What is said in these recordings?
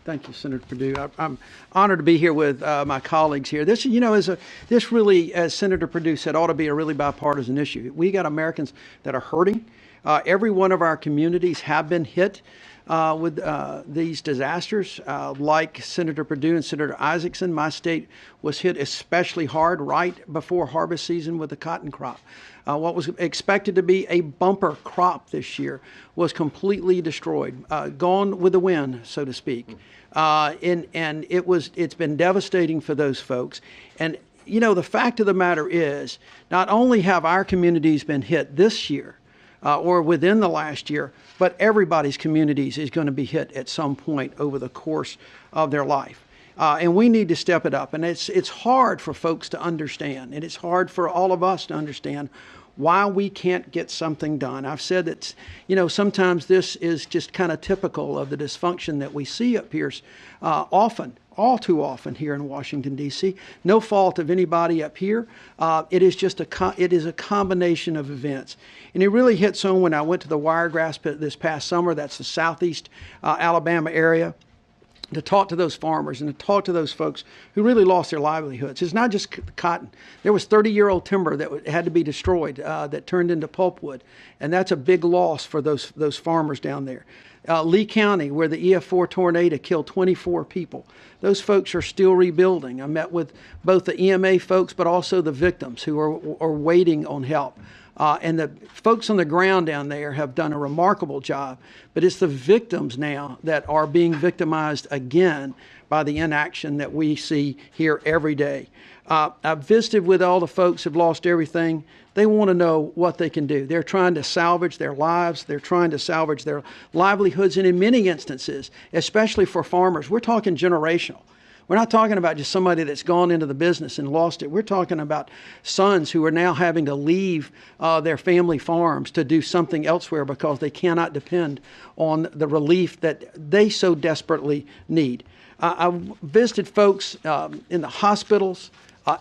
Thank you, Senator Perdue. I'm honored to be here with my colleagues here. This, this really, as Senator Perdue said, ought to be a really bipartisan issue. We got Americans that are hurting. Every one of our communities have been hit with these disasters. Like Senator Perdue and Senator Isakson, my state was hit especially hard right before harvest season with the cotton crop. What was expected to be a bumper crop this year was completely destroyed, gone with the wind, so to speak. And it's been devastating for those folks. And the fact of the matter is, not only have our communities been hit this year, or within the last year, but everybody's communities is going to be hit at some point over the course of their life. And we need to step it up. And it's hard for folks to understand, and it's hard for all of us to understand why we can't get something done. I've said that, sometimes this is just kind of typical of the dysfunction that we see up here all too often here in Washington, D.C. No fault of anybody up here. It is just a combination of events. And it really hits home when I went to the Wiregrass pit this past summer. That's the southeast Alabama area, to talk to those farmers and to talk to those folks who really lost their livelihoods. It's not just cotton. There was 30-year-old timber that had to be destroyed that turned into pulpwood, and that's a big loss for those farmers down there. Lee County, where the EF4 tornado killed 24 people. Those folks are still rebuilding. I met with both the EMA folks, but also the victims who are waiting on help. And the folks on the ground down there have done a remarkable job, but it's the victims now that are being victimized again by the inaction that we see here every day. I've visited with all the folks who've lost everything. They want to know what they can do. They're trying to salvage their lives. They're trying to salvage their livelihoods. And in many instances, especially for farmers, we're talking generational. We're not talking about just somebody that's gone into the business and lost it. We're talking about sons who are now having to leave their family farms to do something elsewhere because they cannot depend on the relief that they so desperately need. I visited folks in the hospitals,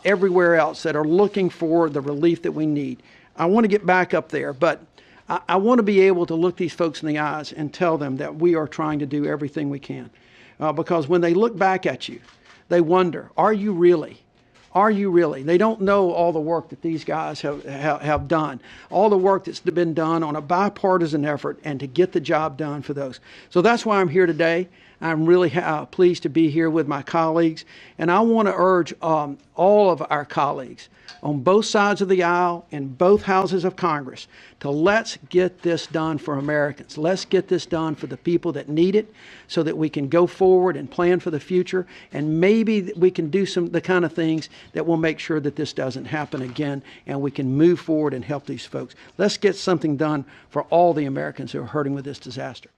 everywhere else that are looking for the relief that we need. I want to get back up there, but I want to be able to look these folks in the eyes and tell them that we are trying to do everything we can. Because when they look back at you, they wonder, are you really? Are you really? They don't know all the work that these guys have done, all the work that's been done on a bipartisan effort and to get the job done for those. So that's why I'm here today. I'm really pleased to be here with my colleagues, and I want to urge all of our colleagues on both sides of the aisle in both houses of Congress to let's get this done for Americans. Let's get this done for the people that need it so that we can go forward and plan for the future, and maybe we can do the kind of things that will make sure that this doesn't happen again and we can move forward and help these folks. Let's get something done for all the Americans who are hurting with this disaster.